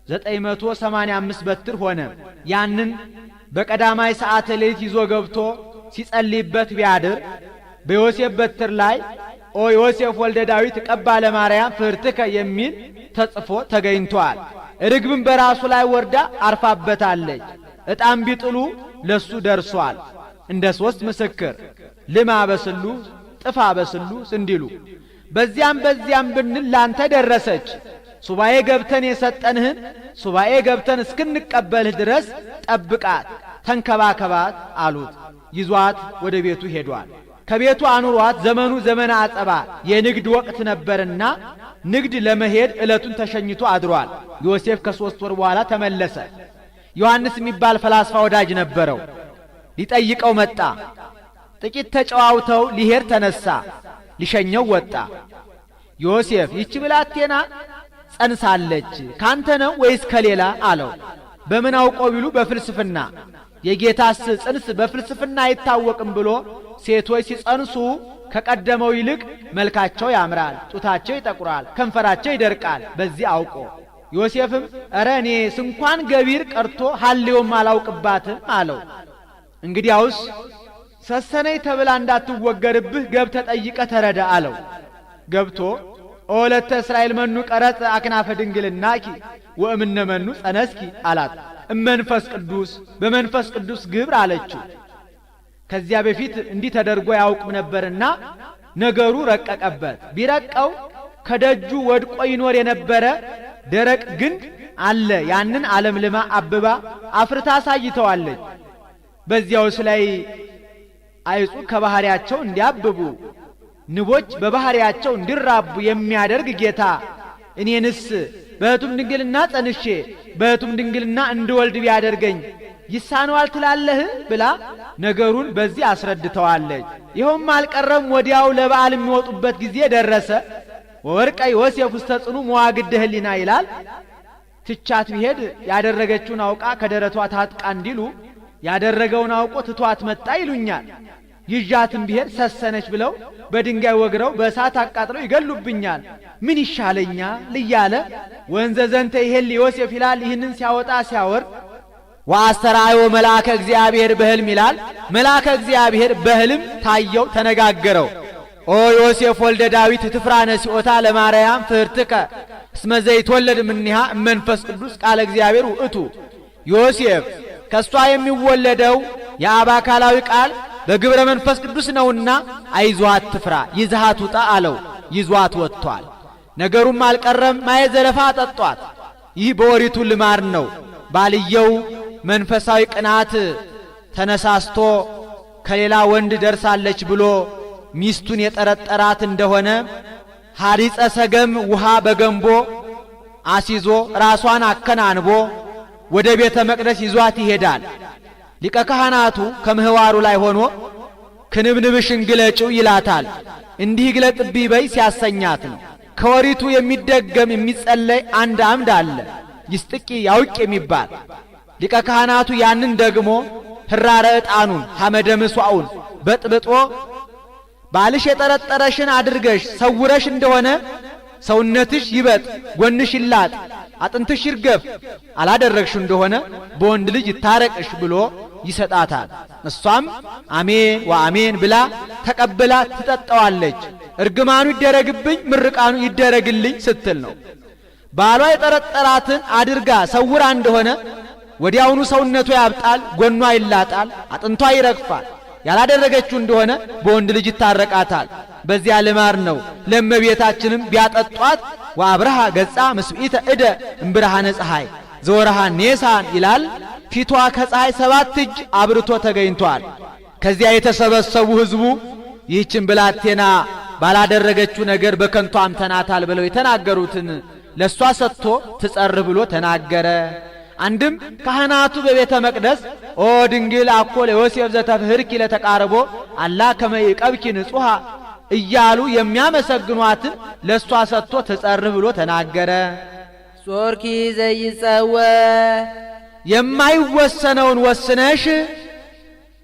985 በትር ሆነ። ያንን በቀዳማይ ሰዓተ ሌሊት ይዞ ገብቶ ሲጸልይበት ቢያድር በዮሴፍ በትር ላይ ኦ ዮሴፍ ወልደ ዳዊት ቀባ ለማርያም ፍርትከ የሚል ተጽፎ ተገኝቷል። ርግብም በራሱ ላይ ወርዳ አርፋበታለች። ዕጣም ቢጥሉ ለሱ ደርሷል። እንደ 3 ምስክር ልማ በስሉስ ጥፋ በስሉስ እንዲሉ በዚያም ብንል ላንተ ደረሰች። ሱባኤ ገብተን የሰጠንህን ሱባኤ ገብተን እስክንቀበልህ ድረስ ጠብቃት፣ ተንከባከባት አሉት። ይዟት ወደ ቤቱ ሄዷል። ከቤቱ አኑሯት። ዘመኑ ዘመነ አጸባ የንግድ ወቅት ነበርና ንግድ ለመሄድ ዕለቱን ተሸኝቶ አድሯል። ዮሴፍ ከ3 ወር በኋላ ተመለሰ። ዮሐንስ የሚባል ፈላስፋ ወዳጅ ነበረው። ሊጠይቀው መጣ። ጥቂት ተጨዋውተው ሊሄድ ተነሳ። ሊሸኘው ወጣ። ዮሴፍ ይህች ብላቴና ጸንሳለች፣ ካንተ ነው ወይስ ከሌላ አለው። በምን አውቆ ቢሉ በፍልስፍና የጌታስ ጽንስ በፍልስፍና አይታወቅም ብሎ ሴቶች ሲጸንሱ ከቀደመው ይልቅ መልካቸው ያምራል፣ ጡታቸው ይጠቁራል፣ ከንፈራቸው ይደርቃል። በዚህ አውቆ ዮሴፍም እረ እኔ ስንኳን ገቢር ቀርቶ ሐሌውም አላውቅባትም አለው። እንግዲያውስ ሰሰነይ ተብላ እንዳትወገርብህ ገብተ ጠይቀ ተረዳ አለው። ገብቶ ኦለተ እስራኤል መኑ ቀረጽ አክናፈ ድንግልናኪ ወእምነ መኑ ጸነስኪ አላት። እመንፈስ ቅዱስ በመንፈስ ቅዱስ ግብር አለችው። ከዚያ በፊት እንዲህ ተደርጎ ያውቅም ነበርና ነገሩ ረቀቀበት። ቢረቀው ከደጁ ወድቆ ይኖር የነበረ ደረቅ ግንድ አለ። ያንን አለምልማ አብባ አፍርታ አሳይተዋለች። በዚያውስ ላይ አይጹ ከባህሪያቸው እንዲያብቡ ንቦች በባህሪያቸው እንዲራቡ የሚያደርግ ጌታ እኔንስ በሕቱም ድንግልና ጸንሼ በሕቱም ድንግልና እንድወልድ ቢያደርገኝ ይሳነዋል ትላለህ ብላ ነገሩን በዚህ አስረድተዋለች። ይኸውም አልቀረም። ወዲያው ለበዓል የሚወጡበት ጊዜ ደረሰ። ወወርቀ ዮሴፍ ውስተ ጽኑ መዋግደ ሕሊና ይላል። ትቻት ቢሄድ ያደረገችውን አውቃ ከደረቷ ታጥቃ እንዲሉ ያደረገውን አውቆ ትቷት መጣ ይሉኛል። ይዣትም ቢሄድ ሰሰነች ብለው በድንጋይ ወግረው በእሳት አቃጥለው ይገሉብኛል። ምን ይሻለኛል እያለ ወንዘ ዘንተ ይሄል ዮሴፍ ይላል። ይህንን ሲያወጣ ሲያወርድ ወአስተርአዮ መልአከ እግዚአብሔር በሕልም ይላል። መልአከ እግዚአብሔር በሕልም ታየው፣ ተነጋገረው። ኦ ዮሴፍ ወልደ ዳዊት ትፍራነ ሲኦታ ለማርያም ፍርትከ እስመ ዘይትወለድ እምኔሃ መንፈስ ቅዱስ ቃለ እግዚአብሔር ውእቱ። ዮሴፍ ከሷ የሚወለደው የአብ አካላዊ ቃል በግብረ መንፈስ ቅዱስ ነውና አይዟት ትፍራ፣ ይዛት ውጣ አለው። ይዟት ወጥቷል። ነገሩም አልቀረም። ማየ ዘለፋ አጠጧት። ይህ በወሪቱ ልማድ ነው። ባልየው መንፈሳዊ ቅናት ተነሳስቶ ከሌላ ወንድ ደርሳለች ብሎ ሚስቱን የጠረጠራት እንደሆነ ሐሪጸ ሰገም ውሃ በገንቦ አሲዞ ራሷን አከናንቦ ወደ ቤተ መቅደስ ይዟት ይሄዳል። ሊቀ ካህናቱ ከምህዋሩ ላይ ሆኖ ክንብንብሽን ግለጪው ይላታል። እንዲህ ግለጥብኝ በይ ሲያሰኛት ነው። ከወሪቱ የሚደገም የሚጸለይ አንድ አምድ አለ፣ ይስጥቂ ያውቅ የሚባል። ሊቀ ካህናቱ ያንን ደግሞ ህራረ ዕጣኑን ሐመደ ምስዋውን በጥብጦ ባልሽ የጠረጠረሽን አድርገሽ ሰውረሽ እንደሆነ ሰውነትሽ ይበጥ፣ ጎንሽ ይላጥ፣ አጥንትሽ ይርገፍ፣ አላደረግሽው እንደሆነ በወንድ ልጅ ይታረቅሽ ብሎ ይሰጣታል። እሷም አሜን ወአሜን ብላ ተቀብላ ትጠጣዋለች። እርግማኑ ይደረግብኝ ምርቃኑ ይደረግልኝ ስትል ነው። ባሏ የጠረጠራትን አድርጋ ሰውራ እንደሆነ ወዲያውኑ ሰውነቷ ያብጣል፣ ጎኗ ይላጣል፣ አጥንቷ ይረግፋል። ያላደረገችው እንደሆነ በወንድ ልጅ ይታረቃታል። በዚያ ልማር ነው። ለእመቤታችንም ቢያጠጧት ወአብርሃ ገጻ ምስቢተ እደ እምብርሃነ ፀሐይ ዘወርሃ ኔሳን ይላል። ፊቷ ከፀሐይ 7 እጅ አብርቶ ተገኝቷል። ከዚያ የተሰበሰቡ ሕዝቡ ይህችን ብላቴና ባላደረገችው ነገር በከንቱ አምተናታል ብለው የተናገሩትን ለሷ ሰጥቶ ትጸርህ ብሎ ተናገረ። አንድም ካህናቱ በቤተ መቅደስ ኦ ድንግል አኮ ለዮሴፍ ዘተፍህርኪ ለተቃርቦ አላ ከመ ይቀብኪ ንጹሃ እያሉ የሚያመሰግኗትን ለእሷ ሰጥቶ ትጸርህ ብሎ ተናገረ። ጾርኪ ዘይጸወ የማይወሰነውን ወስነሽ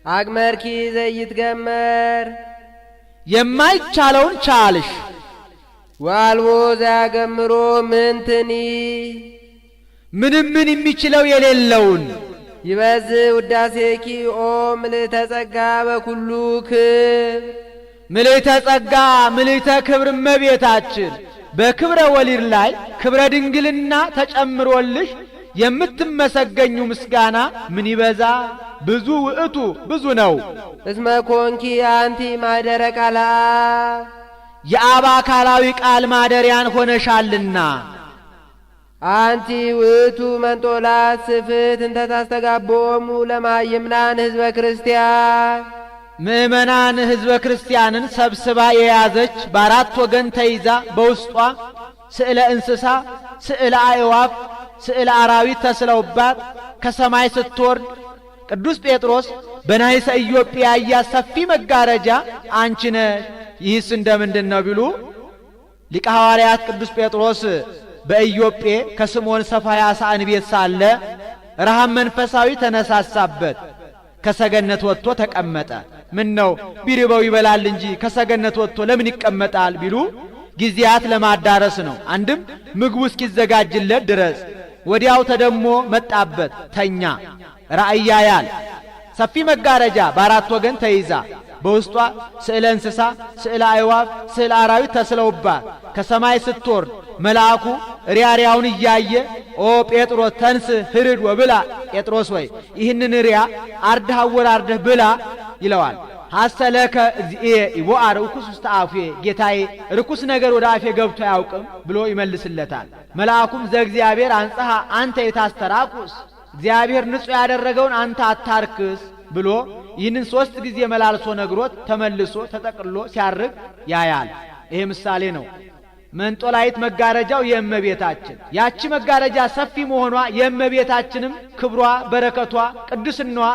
አግመርኪ ዘይትገመር የማይቻለውን ቻልሽ። ዋልቦ ዘያገምሮ ምንትኒ ምንም የሚችለው የሌለውን ይበዝ ውዳሴኪ ኦ ምልዕተ ጸጋ በኩሉ ክብር ምልዕተ ጸጋ ምልዕተ ክብር እመቤታችን በክብረ ወሊድ ላይ ክብረ ድንግልና ተጨምሮልሽ የምትመሰገኙ ምስጋና ምን ይበዛ ብዙ ውእቱ ብዙ ነው። እስመ ኮንኪ አንቲ ማደረ ቃል የአብ አካላዊ ቃል ማደሪያን ሆነሻልና። አንቲ ውእቱ መንጦላት ስፍት እንተ ታስተጋቦሙ ለማይምናን ሕዝበ ክርስቲያን ምእመናን ሕዝበ ክርስቲያንን ሰብስባ የያዘች በአራት ወገን ተይዛ በውስጧ ስዕለ እንስሳ፣ ስዕለ አዕዋፍ፣ ስዕለ አራዊት ተስለውባት ከሰማይ ስትወርድ ቅዱስ ጴጥሮስ በናይሰ ኢዮጵያ ያያት ሰፊ መጋረጃ አንቺ ነሽ። ይህስ እንደምንድን ነው ቢሉ ሊቀ ሐዋርያት ቅዱስ ጴጥሮስ በኢዮጴ ከስምዖን ሰፋያሳን ቤት ሳለ ረሃብ መንፈሳዊ ተነሳሳበት። ከሰገነት ወጥቶ ተቀመጠ። ምን ነው ቢርበው ይበላል እንጂ ከሰገነት ወጥቶ ለምን ይቀመጣል ቢሉ ጊዜያት ለማዳረስ ነው። አንድም ምግቡ እስኪዘጋጅለት ድረስ። ወዲያው ተደሞ መጣበት ተኛ። ራእይ ያያል። ሰፊ መጋረጃ በአራት ወገን ተይዛ በውስጧ ስዕለ እንስሳ፣ ስዕለ አዕዋፍ፣ ስዕለ አራዊት ተስለውባት ከሰማይ ስትወርድ መልአኩ ሪያሪያውን እያየ ኦ ጴጥሮስ ተንስ ህርድ ወብላ፣ ጴጥሮስ ወይ ይህንን ሪያ አርደህ አወራርደህ ብላ ይለዋል። ሐሰለከ እግዚእ ይቦአ ርኩስ ውስተ አፍየ፣ ጌታዬ ርኩስ ነገር ወደ አፌ ገብቶ አያውቅም ብሎ ይመልስለታል። መልአኩም ዘእግዚአብሔር አንጽሐ አንተ የታስተራኩስ፣ እግዚአብሔር ንጹሕ ያደረገውን አንተ አታርክስ ብሎ ይህንን 3 ጊዜ መላልሶ ነግሮት ተመልሶ ተጠቅሎ ሲያርግ ያያል። ይሄ ምሳሌ ነው። መንጦላይት መጋረጃው የእመቤታችን ያቺ መጋረጃ ሰፊ መሆኗ የእመቤታችንም ክብሯ በረከቷ ቅድስናዋ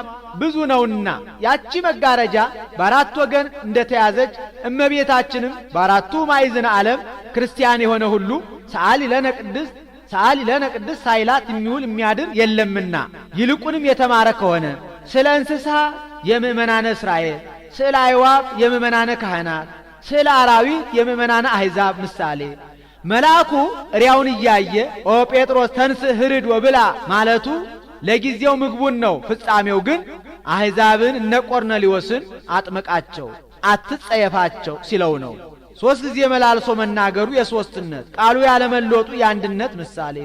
ብዙ ነውና ያቺ መጋረጃ በአራት ወገን እንደተያዘች እመቤታችንም በአራቱ ማዕዘነ ዓለም ክርስቲያን የሆነ ሁሉ ሰዓሊ ለነ ቅድስት ሰዓሊ ለነ ቅድስት ሳይላት የሚውል የሚያድር የለምና ይልቁንም የተማረ ከሆነ ስለ እንስሳ የምእመናነ እስራኤል፣ ስለ አዕዋፍ የምእመናነ ካህናት፣ ስለ አራዊት የምእመናነ አሕዛብ ምሳሌ መልአኩ ሪያውን እያየ ኦ ጴጥሮስ ተንስ ህርድ ወብላ ማለቱ ለጊዜው ምግቡን ነው። ፍጻሜው ግን አሕዛብን እነ ቆርኔሌዎስን አጥምቃቸው አትጸየፋቸው ሲለው ነው። 3 ጊዜ መላልሶ መናገሩ የሦስትነት ቃሉ ያለመለወጡ የአንድነት ምሳሌ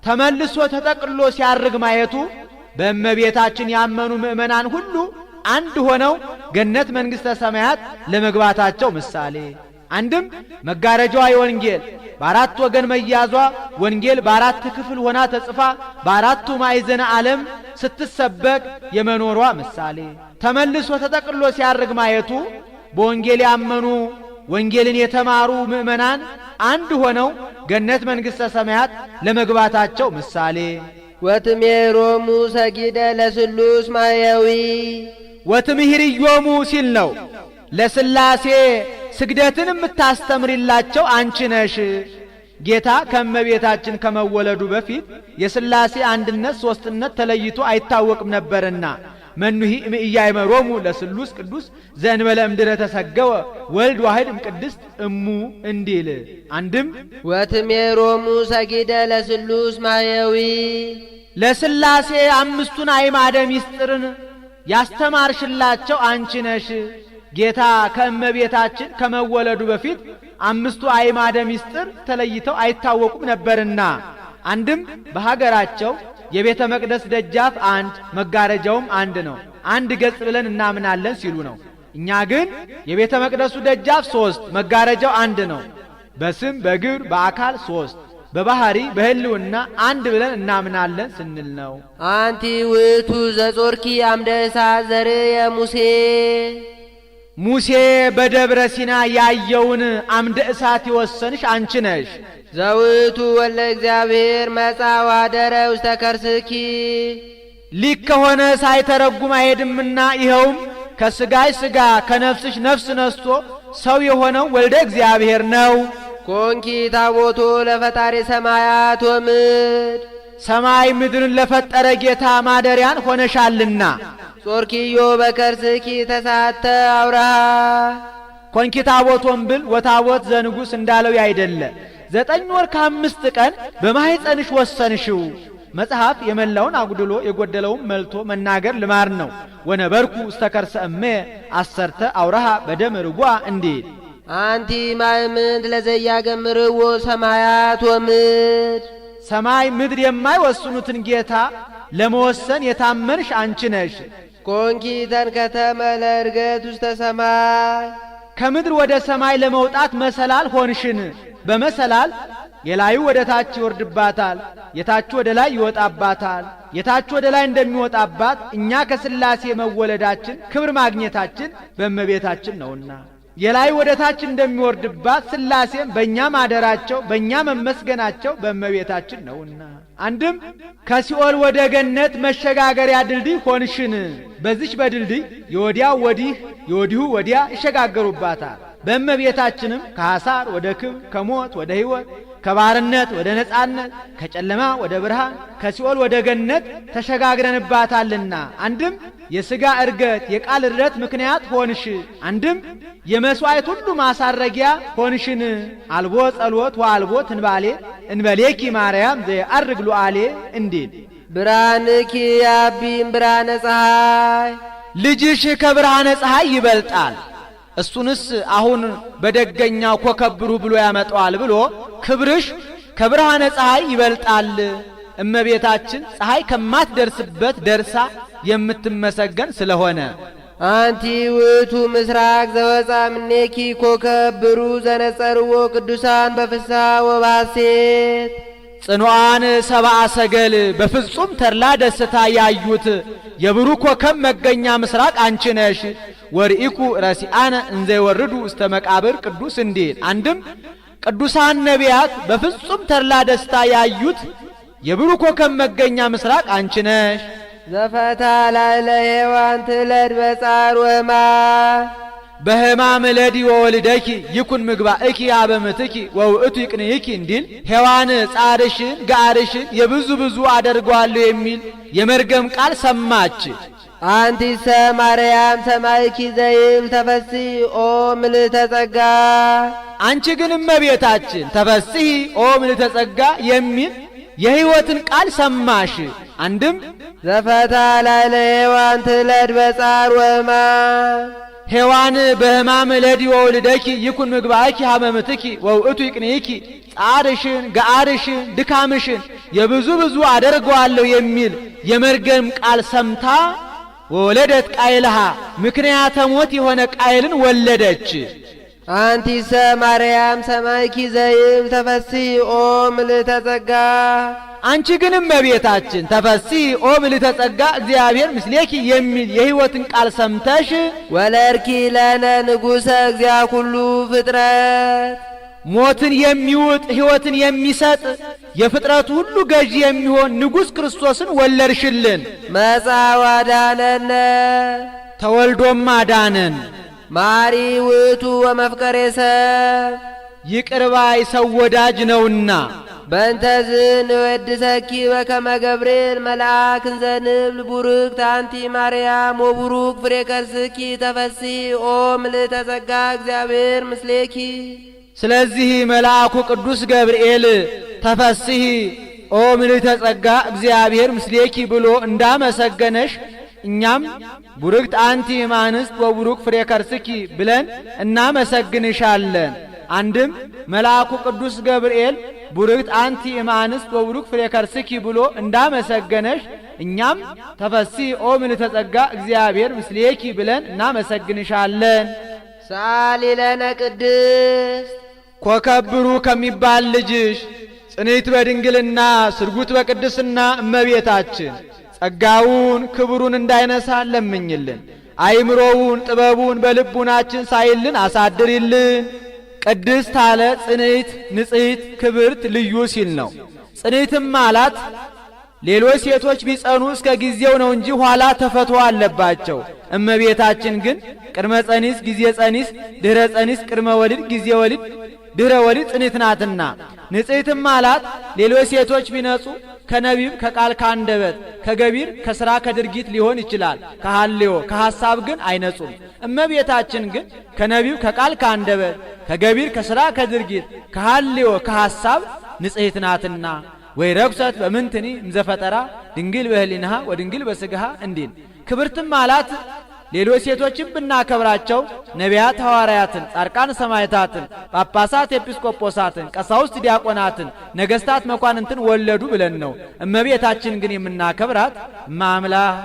ተመልሶ ተጠቅሎ ሲያርግ ማየቱ በእመቤታችን ያመኑ ምእመናን ሁሉ አንድ ሆነው ገነት መንግሥተ ሰማያት ለመግባታቸው ምሳሌ። አንድም መጋረጃዋ የወንጌል በአራት ወገን መያዟ ወንጌል በአራት ክፍል ሆና ተጽፋ በአራቱ ማዕዘነ ዓለም ስትሰበክ የመኖሯ ምሳሌ ተመልሶ ተጠቅሎ ሲያርግ ማየቱ በወንጌል ያመኑ ወንጌልን የተማሩ ምእመናን አንድ ሆነው ገነት መንግሥተ ሰማያት ለመግባታቸው ምሳሌ። ወትሜሮሙ ሰጊደ ለስሉስ ማያዊ ወትምህርዮሙ ሲል ነው። ለስላሴ ስግደትን የምታስተምሪላቸው አንቺ ነሽ። ጌታ ከእመቤታችን ከመወለዱ በፊት የስላሴ አንድነት ሦስትነት ተለይቶ አይታወቅም ነበርና መኑሂ እምኢያእመሮሙ ለስሉስ ቅዱስ ዘእንበለ እምድረ ተሰገወ ወልድ ዋሕድ እምቅድስት እሙ እንዲል። አንድም ወትሜሮሙ ሰጊደ ለስሉስ ማያዊ ለስላሴ አምስቱን አዕማደ ምስጢርን ያስተማርሽላቸው አንቺ ነሽ። ጌታ ከእመቤታችን ከመወለዱ በፊት አምስቱ አዕማደ ምስጢር ተለይተው አይታወቁም ነበርና አንድም በሀገራቸው የቤተ መቅደስ ደጃፍ አንድ መጋረጃውም አንድ ነው፣ አንድ ገጽ ብለን እናምናለን ሲሉ ነው። እኛ ግን የቤተ መቅደሱ ደጃፍ 3 መጋረጃው አንድ ነው። በስም በግብር በአካል 3 በባህሪ በህልውና አንድ ብለን እናምናለን ስንል ነው። አንቲ ውእቱ ዘጾርኪ አምደ እሳት ዘርየ ሙሴ ሙሴ በደብረ ሲና ያየውን አምደ እሳት የወሰንሽ አንቺ ነሽ። ዘውእቱ ወለ እግዚአብሔር መጻ ወአደረ ውስተ ከርስኪ ሊክ ከሆነ ሳይተረጉም አይሄድምና ይኸውም ከሥጋሽ ሥጋ ከነፍስሽ ነፍስ ነስቶ ሰው የሆነው ወልደ እግዚአብሔር ነው። ኮንኪ ታቦቶ ለፈጣሪ ሰማያት ወምድር ሰማይ ምድርን ለፈጠረ ጌታ ማደሪያን ሆነሻልና። ጾርኪዮ በከርስኪ ተሳተ አውራሃ ኮንኪ ታቦቶን ብል ወታቦት ዘንጉስ እንዳለው ያይደለ 9 ወር ከ5 ቀን በማኅፀንሽ ወሰንሽው። መጽሐፍ የመላውን አጉድሎ የጎደለውን መልቶ መናገር ልማድ ነው። ወነበርኩ ውስተ ከርሰ እሜ 10 አውራሃ በደም ርጓ እንዲል አንቲ ማእምንት ለዘያገምርዎ ሰማያት ወምድር ሰማይ ምድር የማይወስኑትን ጌታ ለመወሰን የታመንሽ አንቺ ነሽ። ኮንኪ ተንከተመ ለዕርገት ውስተ ሰማይ ከምድር ወደ ሰማይ ለመውጣት መሰላል ሆንሽን። በመሰላል የላዩ ወደ ታች ይወርድባታል፣ የታች ወደ ላይ ይወጣባታል። የታች ወደ ላይ እንደሚወጣባት እኛ ከሥላሴ መወለዳችን ክብር ማግኘታችን በእመቤታችን ነውና የላይ ወደ ታች እንደሚወርድባት ሥላሴም በእኛ ማደራቸው በእኛ መመስገናቸው በእመቤታችን ነውና አንድም ከሲኦል ወደ ገነት መሸጋገሪያ ድልድይ ሆንሽን። በዚች በድልድይ የወዲያው ወዲህ የወዲሁ ወዲያ ይሸጋገሩባታል። በእመቤታችንም ከሐሳር ወደ ክብር፣ ከሞት ወደ ሕይወት፣ ከባርነት ወደ ነጻነት፣ ከጨለማ ወደ ብርሃን፣ ከሲኦል ወደ ገነት ተሸጋግረንባታልና አንድም የሥጋ እርገት የቃል እርደት ምክንያት ሆንሽ፣ አንድም የመሥዋዕት ሁሉ ማሳረጊያ ሆንሽን። አልቦ ጸሎት ወአልቦ ትንባሌ እንበሌኪ ማርያም ዘየዐርግ ሉዓሌ እንዲል ብርሃንኪ ያቢም ብርሃነ ፀሐይ ልጅሽ ከብርሃነ ፀሐይ ይበልጣል። እሱንስ አሁን በደገኛው ኮከብሩ ብሎ ያመጣዋል ብሎ ክብርሽ ከብርሃነ ፀሐይ ይበልጣል። እመቤታችን ፀሐይ ከማትደርስበት ደርሳ የምትመሰገን ስለሆነ አንቲ ውእቱ ምስራቅ ዘወፃ ምኔኪ ኮከብሩ ዘነጸርዎ ቅዱሳን በፍስሐ ወባሴት ጽኑዓን ሰብአ ሰገል በፍጹም ተድላ ደስታ ያዩት የብሩህ ኮከብ መገኛ ምስራቅ አንቺ ነሽ። ወርኢኩ ረሲአነ እንዘ ይወርዱ እስተ መቃብር ቅዱስ እንዲል አንድም ቅዱሳን ነቢያት በፍጹም ተድላ ደስታ ያዩት የብሩህ ኮከብ መገኛ ምስራቅ አንቺ ነሽ። ዘፈታ ላዕለ ሔዋን ትለድ በጻር ወሕማም በሕማም እለዲ ወወልደኪ ይኩን ምግባእኪ አበምትኪ ወውእቱ ይቅንይኪ እንዲል ሔዋን ጻርሽን ጋርሽን የብዙ ብዙ አደርገዋለሁ የሚል የመርገም ቃል ሰማች። አንቲሰ ማርያም ሰማይኪ ዘይብል ተፈሲ ኦ ምልዕተ ጸጋ አንቺ ግን እመቤታችን ተፈሲ ኦ ምልዕተ ጸጋ የሚል የሕይወትን ቃል ሰማሽ። አንድም ዘፈታ ላዕለ ሔዋን ትለድ በጻር ወሕማም ሔዋን በሕማም እለዲ ወውልደኪ ይኩን ምግባእኪ ሀመምትኪ ወውእቱ ይቅንይኪ ጻርሽን ጋርሽን ድካምሽን የብዙ ብዙ አደርገዋለሁ የሚል የመርገም ቃል ሰምታ ወለደት ቃይልሃ ምክንያተ ሞት የሆነ ቃይልን ወለደች። አንቲሰ ማርያም ሰማይኪ ዘይብል ተፈሲ ኦ ምልዕተ ጸጋ አንቺ ግን እመቤታችን ተፈሲ ኦ ምልዕተ ጸጋ እግዚአብሔር ምስሌኪ የሚል የሕይወትን ቃል ሰምተሽ ወለድኪ ለነ ንጉሠ እግዚአ ኩሉ ፍጥረት ሞትን የሚውጥ ሕይወትን የሚሰጥ የፍጥረቱ ሁሉ ገዢ የሚሆን ንጉሥ ክርስቶስን ወለድሽልን። መጻ ዋዳነነ ተወልዶም አዳነን። ማሪ ውእቱ ወመፍቀሬ ሰብ ይቅር ባይ ሰው ወዳጅ ነውና በእንተዝ ንወድሰኪ በከመ ገብርኤል መልአክ እንዘ ንብል ቡርክት አንቲ ማርያም ወቡሩክ ፍሬ ከርስኪ ተፈሲ ኦ ምልዕተ ጸጋ እግዚአብሔር ምስሌኪ። ስለዚህ መልአኩ ቅዱስ ገብርኤል ተፈሲሂ ኦ ምልዕተ ጸጋ እግዚአብሔር ምስሌኪ ብሎ እንዳመሰገነሽ እኛም ቡርክት አንቲ እማንስት ወቡሩክ ፍሬ ከርስኪ ብለን እናመሰግንሻለን። አንድም መልአኩ ቅዱስ ገብርኤል ቡርክት አንቲ እማንስት ወቡሩክ ፍሬ ከርስኪ ብሎ እንዳመሰገነሽ እኛም ተፈሲ ኦ ምልዕተ ጸጋ እግዚአብሔር ምስሌኪ ብለን እናመሰግንሻለን። ሳሊ ለነ ቅድስት ኮከብሩ ከሚባል ልጅሽ ጽንዕት በድንግልና ስርጉት በቅድስና እመቤታችን ጸጋውን ክብሩን እንዳይነሳ ለምኝልን። አይምሮውን ጥበቡን በልቡናችን ሳይልን አሳድሪልን። ቅድስት አለ ጽንዕት፣ ንጽሕት፣ ክብርት፣ ልዩ ሲል ነው። ጽንዕትም አላት ሌሎች ሴቶች ቢጸኑ እስከ ጊዜው ነው እንጂ ኋላ ተፈቶ አለባቸው። እመቤታችን ግን ቅድመ ጸኒስ ጊዜ ጸኒስ ድህረ ጸኒስ ቅድመ ወሊድ ጊዜ ወሊድ ድህረ ወሊድ ጽኒት ናትና ንጽሕትም አላት። ሌሎች ሴቶች ቢነጹ ከነቢብ ከቃል ከአንደበት ከገቢር ከሥራ ከድርጊት ሊሆን ይችላል። ከሐልዮ ከሐሳብ ግን አይነጹም። እመቤታችን ግን ከነቢብ ከቃል ከአንደበት ከገቢር ከሥራ ከድርጊት ከሐልዮ ከሐሳብ ንጽሕት ናትና ወይ ረኩሰት በምንትኒ እምዘፈጠራ ድንግል በህሊናሃ ወድንግል በሥጋሃ እንዲል ክብርትም አላት። ሌሎች ሴቶችም ብናከብራቸው ነቢያት ሐዋርያትን፣ ጻድቃን ሰማዕታትን፣ ጳጳሳት ኤጲስቆጶሳትን፣ ቀሳውስት ዲያቆናትን፣ ነገሥታት መኳንንትን ወለዱ ብለን ነው። እመቤታችን ግን የምናከብራት እመ አምላክ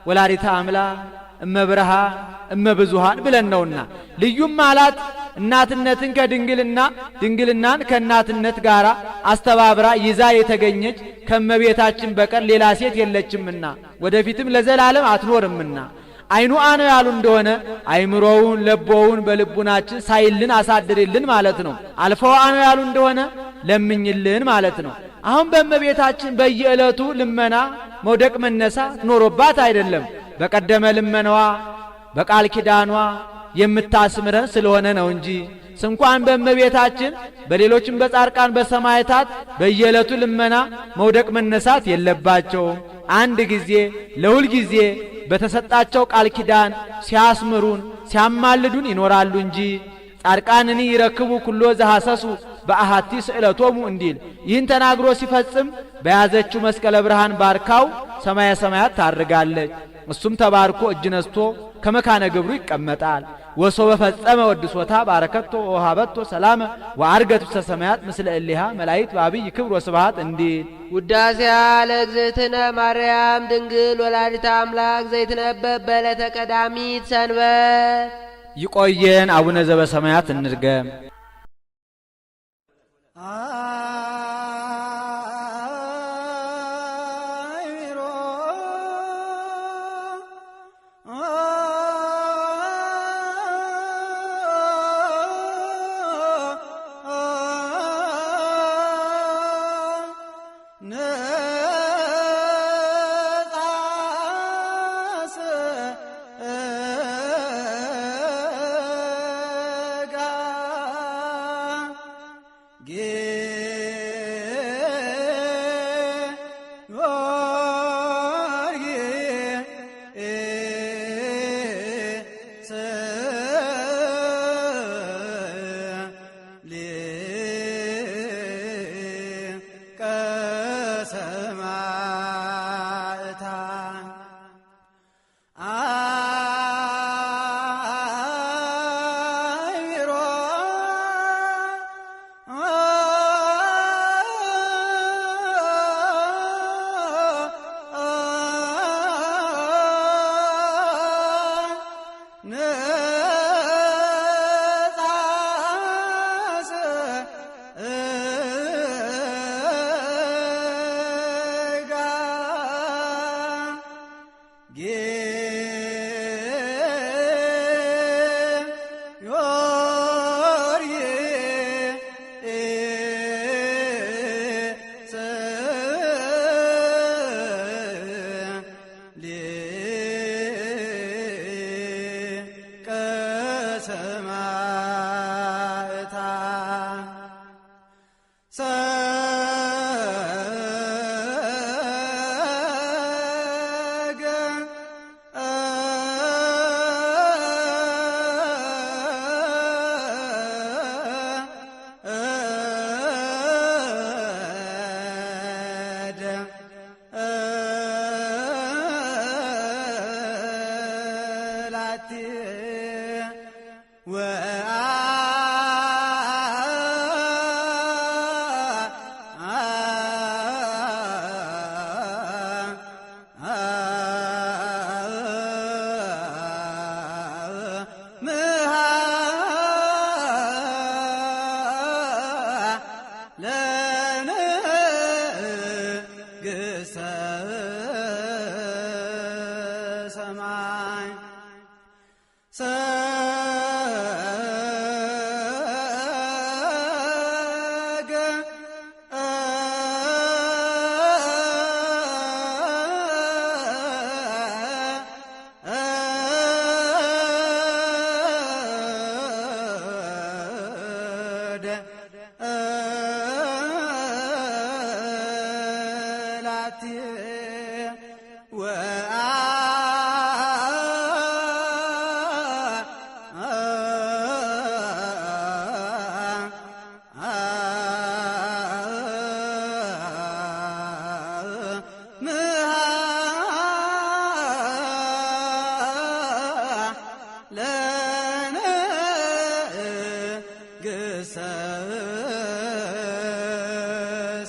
ወላዲተ አምላክ እመ ብርሃን እመ ብዙኃን ብለን ነውና ልዩም አላት። እናትነትን ከድንግልና ድንግልናን ከእናትነት ጋር አስተባብራ ይዛ የተገኘች ከእመቤታችን በቀር ሌላ ሴት የለችምና ወደፊትም ለዘላለም አትኖርምና አይኑ አነ ያሉ እንደሆነ አይምሮውን ለቦውን በልቡናችን ሳይልን አሳድርልን ማለት ነው። አልፈው አነ ያሉ እንደሆነ ለምኝልን ማለት ነው። አሁን በእመቤታችን በየዕለቱ ልመና መውደቅ መነሳት ኖሮባት አይደለም። በቀደመ ልመናዋ በቃል ኪዳኗ የምታስምረን ስለሆነ ነው እንጂ ስንኳን በእመቤታችን በሌሎችም በጻድቃን በሰማዕታት በየዕለቱ ልመና መውደቅ መነሳት የለባቸውም። አንድ ጊዜ ለሁል ጊዜ በተሰጣቸው ቃል ኪዳን ሲያስምሩን ሲያማልዱን ይኖራሉ እንጂ ጻድቃንኒ ይረክቡ ኩሎ ዘሐሰሱ በአሐቲ ስዕለቶሙ እንዲል ይህን ተናግሮ ሲፈጽም በያዘችው መስቀለ ብርሃን ባርካው ሰማየ ሰማያት ታርጋለች። እሱም ተባርኮ እጅ ነስቶ ከመካነ ግብሩ ይቀመጣል። ወሶ በፈጸመ ወድሶታ ባረከቶ ወሃበቶ ሰላመ ወአርገት ውስተ ሰማያት ምስለ እሊሃ መላእክት በአብይ ክብር ወስብሐት እንዲል ውዳሴያ ለእግዝእትነ ማርያም ድንግል ወላዲተ አምላክ ዘይትነበብ በዕለተ ቀዳሚት ሰንበት። ይቆየን። አቡነ ዘበሰማያት እንድገም።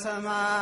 ሰማይ